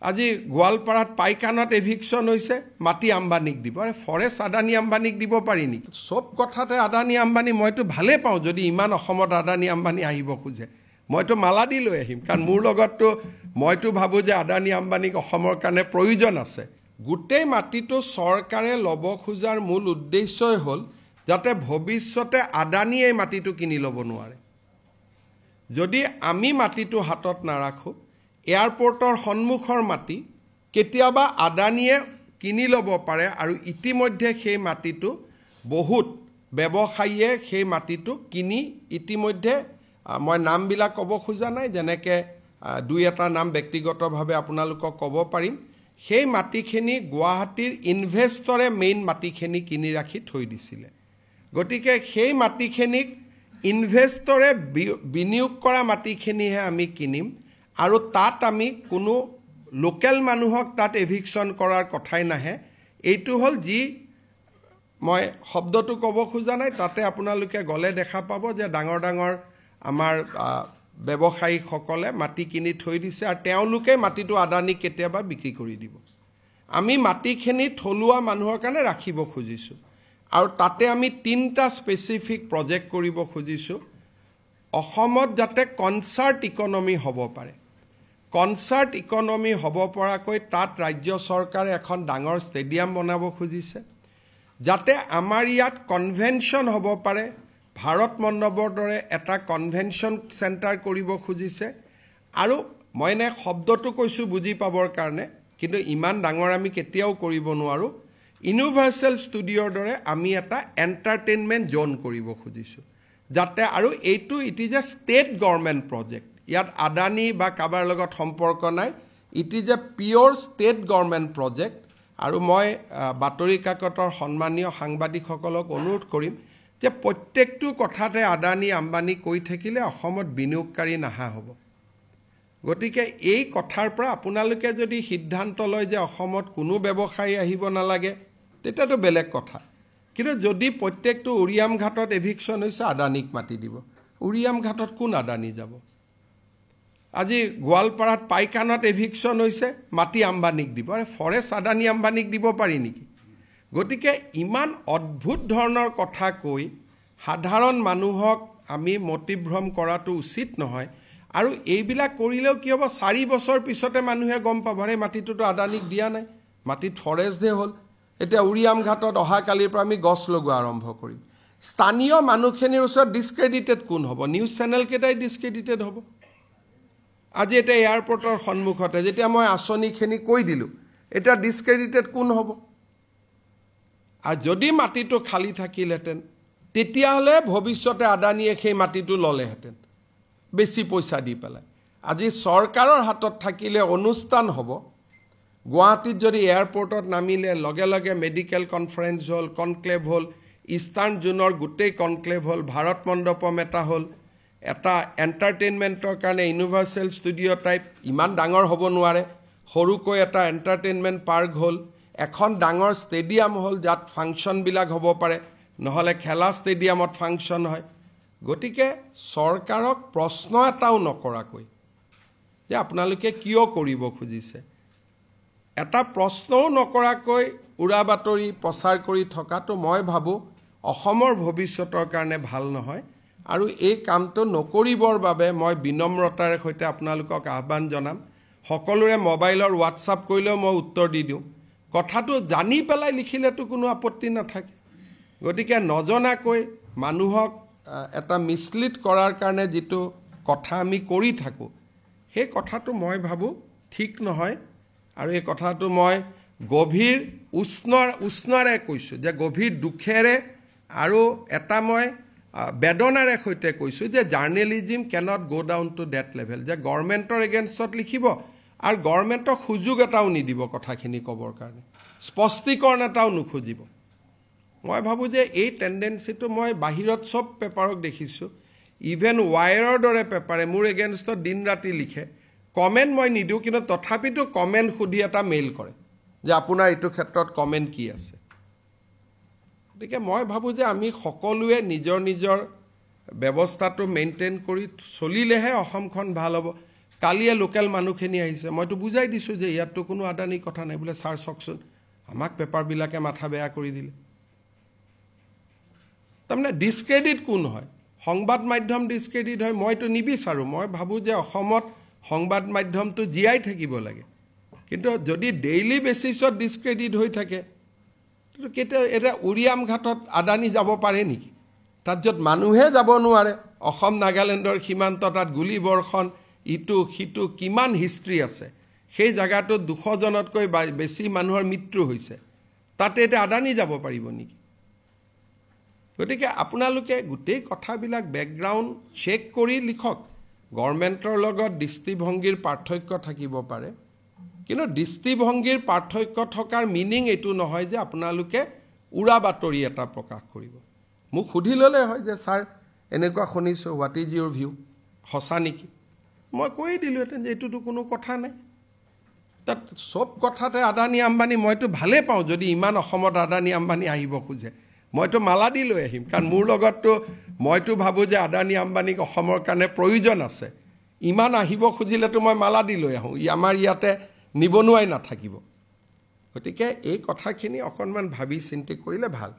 আজি গোৱালপাৰাত পাইকানত এভিকশ্যন হৈছে, মাটি আম্বানীক দিব। আৰে ফৰেষ্ট আদানী আম্বানীক দিব পাৰি নেকি? চব কথাতে আদানী আম্বানী। মইতো ভালে পাওঁ যদি ইমান অসমত আদানী আম্বানী আহিব খোজে, মইতো মালা দি লৈ আহিম, কাৰণ মোৰ লগততো মইতো ভাবোঁ যে আদানী আম্বানীক অসমৰ কাৰণে প্ৰয়োজন আছে। গোটেই মাটিটো চৰকাৰে ল'ব খোজাৰ মূল উদ্দেশ্যই হ'ল যাতে ভৱিষ্যতে আদানীয়ে এই মাটিটো কিনি ল'ব নোৱাৰে। যদি আমি মাটিটো হাতত নাৰাখোঁ, এয়াৰপৰ্টৰ সন্মুখৰ মাটি কেতিয়াবা আদানীয়ে কিনি ল'ব পাৰে, আৰু ইতিমধ্যে সেই মাটিটো বহুত ব্যৱসায়ীয়ে সেই মাটিটো কিনি ইতিমধ্যে, মই নামবিলাক ক'ব খোজা নাই, যেনেকৈ দুই এটা নাম ব্যক্তিগতভাৱে আপোনালোকক ক'ব পাৰিম, সেই মাটিখিনি গুৱাহাটীৰ ইনভেষ্টৰে মেইন মাটিখিনি কিনি ৰাখি থৈ দিছিলে। গতিকে সেই মাটিখিনিক ইনভেষ্টৰে বিনিয়োগ কৰা মাটিখিনিহে আমি কিনিম, আৰু তাত আমি কোনো লোকেল মানুহক তাত এভিকশ্যন কৰাৰ কথাই নাহে। এইটো হ'ল যি মই শব্দটো ক'ব খোজা নাই, তাতে আপোনালোকে গ'লে দেখা পাব যে ডাঙৰ ডাঙৰ আমাৰ ব্যৱসায়ীসকলে মাটি কিনি থৈ দিছে, আৰু তেওঁলোকে মাটিটো আদানীক কেতিয়াবা বিক্ৰী কৰি দিব। আমি মাটিখিনি থলুৱা মানুহৰ কাৰণে ৰাখিব খুজিছোঁ, আৰু তাতে আমি 3টা স্পেচিফিক প্ৰজেক্ট কৰিব খুজিছোঁ। অসমত যাতে কনচাৰ্ট ইকনমি হ'ব পাৰে, কনচাৰ্ট ইকনমি হ'ব পৰাকৈ তাত ৰাজ্য চৰকাৰে এখন ডাঙৰ ষ্টেডিয়াম বনাব খুজিছে, যাতে আমাৰ ইয়াত কনভেনশ্যন হ'ব পাৰে। ভাৰত মণ্ডপৰ দৰে এটা কনভেনশ্যন চেণ্টাৰ কৰিব খুজিছে, আৰু মই এনে শব্দটো কৈছোঁ বুজি পাবৰ কাৰণে, কিন্তু ইমান ডাঙৰ আমি কেতিয়াও কৰিব নোৱাৰোঁ। ইউনিভাৰ্চেল ষ্টুডিঅ'ৰ দৰে আমি এটা এণ্টাৰটেইনমেণ্ট জ'ন কৰিব খুজিছোঁ, যাতে, আৰু এইটো it is a state government project, ইয়াত আদানী বা কাৰোবাৰ লগত সম্পৰ্ক নাই, it is a pure state government project. আৰু মই বাতৰি কাকতৰ সন্মানীয় সাংবাদিকসকলক অনুৰোধ কৰিম যে প্ৰত্যেকটো কথাতে আদানী আম্বানী কৈ থাকিলে অসমত বিনিয়োগকাৰী নাহা হ'ব। গতিকে এই কথাৰ পৰা আপোনালোকে যদি সিদ্ধান্ত লয় যে অসমত কোনো ব্যৱসায়ী আহিব নালাগে, তেতিয়াতো বেলেগ কথা। কিন্তু যদি প্ৰত্যেকটো উৰিয়াম ঘাটত এভিকশ্যন হৈছে, আদানীক মাতি দিব। উৰিয়াম ঘাটত কোন আদানী যাব? আজি গোৱালপাৰাত পাইকানত এভিকশ্যন হৈছে, মাটি আম্বানীক দিব। আৰে ফৰেষ্ট আদানী আম্বানীক দিব পাৰি নেকি? গতিকে ইমান অদ্ভুত ধৰণৰ কথা কৈ সাধাৰণ মানুহক আমি মতিভ্ৰম কৰাটো উচিত নহয়। আৰু এইবিলাক কৰিলেও কি হ'ব, 4 বছৰ পিছতে মানুহে গম পাব, এই মাটিটোতো আদানীক দিয়া নাই, মাটিত ফৰেষ্টহে হ'ল। এতিয়া উৰিয়াম ঘাটত অহাকালিৰ পৰা আমি গছ লগোৱা আৰম্ভ কৰিম। স্থানীয় মানুহখিনিৰ ওচৰত ডিছক্ৰেডিটেড কোন হ'ব? নিউজ চেনেলকেইটাই ডিছক্ৰেডিটেড হ'ব। আজি এতিয়া এয়াৰপৰ্টৰ সন্মুখতে যেতিয়া মই আঁচনিখিনি কৈ দিলোঁ, এতিয়া ডিছক্ৰেডিটেড কোন হ'ব? আৰু যদি মাটিটো খালী থাকিলহেঁতেন, তেতিয়াহ'লে ভৱিষ্যতে আদানীয়ে সেই মাটিটো ল'লেহেঁতেন বেছি পইচা দি পেলাই। আজি চৰকাৰৰ হাতত থাকিলে অনুষ্ঠান হ'ব। গুৱাহাটীত যদি এয়াৰপৰ্টত নামিলে লগে লগে মেডিকেল কনফাৰেন্স হ'ল, কনক্লেভ হ'ল, ইষ্টাৰ্ণ জোনৰ গোটেই কনক্লেভ হ'ল, ভাৰত মণ্ডপম এটা হ'ল, এটা এণ্টাৰটেইনমেণ্টৰ কাৰণে ইউনিভাৰ্চেল ষ্টুডিঅ' টাইপ, ইমান ডাঙৰ হ'ব নোৱাৰে, সৰুকৈ এটা এণ্টাৰটেইনমেণ্ট পাৰ্ক হ'ল, এখন ডাঙৰ ষ্টেডিয়াম হ'ল যাত ফাংচনবিলাক হ'ব পাৰে, নহ'লে খেলা ষ্টেডিয়ামত ফাংচন হয়। গতিকে চৰকাৰক প্ৰশ্ন এটাও নকৰাকৈ যে আপোনালোকে কিয় কৰিব খুজিছে, এটা প্ৰশ্নও নকৰাকৈ উৰা বাতৰি প্ৰচাৰ কৰি থকাটো মই ভাবোঁ অসমৰ ভৱিষ্যতৰ কাৰণে ভাল নহয়। আৰু এই কামটো নকৰিবৰ বাবে মই বিনম্ৰতাৰ সৈতে আপোনালোকক আহ্বান জনাম। সকলোৰে মোবাইলৰ হোৱাটছআপ কৰিলেও মই উত্তৰ দি দিওঁ। কথাটো জানি পেলাই লিখিলেতো কোনো আপত্তি নাথাকে। গতিকে নজনাকৈ মানুহক এটা মিছলিড কৰাৰ কাৰণে যিটো কথা আমি কৰি থাকোঁ, সেই কথাটো মই ভাবোঁ ঠিক নহয়। আৰু এই কথাটো মই গভীৰ উষ্ণৰে কৈছোঁ, যে গভীৰ দুখেৰে আৰু এটা মই বেদনাৰে সৈতে কৈছোঁ যে জাৰ্নেলিজিম কেনট গ' ডাউন টু ডেট লেভেল, যে গভৰ্ণমেণ্টৰ এগেইনষ্টত লিখিব আৰু গভৰ্ণমেণ্টক সুযোগ এটাও নিদিব কথাখিনি ক'বৰ কাৰণে, স্পষ্টীকৰণ এটাও নুখুজিব। মই ভাবোঁ যে এই টেণ্ডেঞ্চিটো মই বাহিৰত চব পেপাৰক দেখিছোঁ, ইভেন ৱায়াৰৰ দৰে পেপাৰে মোৰ এগেইনষ্টত দিন ৰাতি লিখে, কমেণ্ট মই নিদিওঁ, কিন্তু তথাপিতো কমেণ্ট সুধি এটা মেইল কৰে যে আপোনাৰ এইটো ক্ষেত্ৰত কমেণ্ট কি আছে। গতিকে মই ভাবোঁ যে আমি সকলোৱে নিজৰ নিজৰ ব্যৱস্থাটো মেইনটেইন কৰি চলিলেহে অসমখন ভাল হ'ব। কালিয়ে লোকেল মানুহখিনি আহিছে মইতো বুজাই দিছোঁ যে ইয়াততো কোনো আদানীৰ কথা নাই বোলে ছাৰ চাওকচোন আমাক পেপাৰবিলাকে মাথা বেয়া কৰি দিলে তাৰমানে ডিছক্ৰেডিট কোন হয় সংবাদ মাধ্যম ডিছক্ৰেডিট হয় মইতো নিবিচাৰোঁ মই ভাবোঁ যে অসমত সংবাদ মাধ্যমটো জীয়াই থাকিব লাগে কিন্তু যদি ডেইলি বেচিছত ডিছক্ৰেডিট হৈ থাকে কেতিয়া এটা উৰিয়াম ঘাটত আদানী যাব পাৰে নেকি তাত য'ত মানুহে যাব নোৱাৰে অসম নাগালেণ্ডৰ সীমান্ত তাত গুলীবৰ্ষণ ইটো সিটো কিমান হিষ্ট্ৰী আছে সেই জায়গাটোত 200 জনতকৈ বেছি মানুহৰ মৃত্যু হৈছে তাতে এটা আদানী যাব পাৰিব নেকি গতিকে আপোনালোকে গোটেই কথাবিলাক বেকগ্ৰাউণ্ড চেক কৰি লিখক গভৰ্ণমেণ্টৰ লগত দৃষ্টিভংগীৰ পাৰ্থক্য থাকিব পাৰে কিন্তু দৃষ্টিভংগীৰ পাৰ্থক্য থকাৰ মিনিং এইটো নহয় যে আপোনালোকে উৰা বাতৰি এটা প্ৰকাশ কৰিব মোক সুধি ল'লে হয় যে ছাৰ এনেকুৱা শুনিছোঁ হোৱাট ইজ ইউৰ ভিউ সঁচা নেকি মই কৈ দিলোঁহেঁতেন যে এইটোতো কোনো কথা নাই তাত চব কথাতে আদানী আম্বানী মইতো ভালেই পাওঁ যদি ইমান অসমত আদানী আম্বানী আহিব খোজে মইতো মালা দি লৈ আহিম কাৰণ মোৰ লগততো মইতো ভাবোঁ যে আদানী আম্বানীক অসমৰ কাৰণে প্ৰয়োজন আছে ইমান আহিব খুজিলেতো মই মালা দি লৈ আহোঁ আমাৰ ইয়াতে নিবনুৱাই নাথাকিব গতিকে এই কথাখিনি অকণমান ভাবি চিন্তি কৰিলে ভাল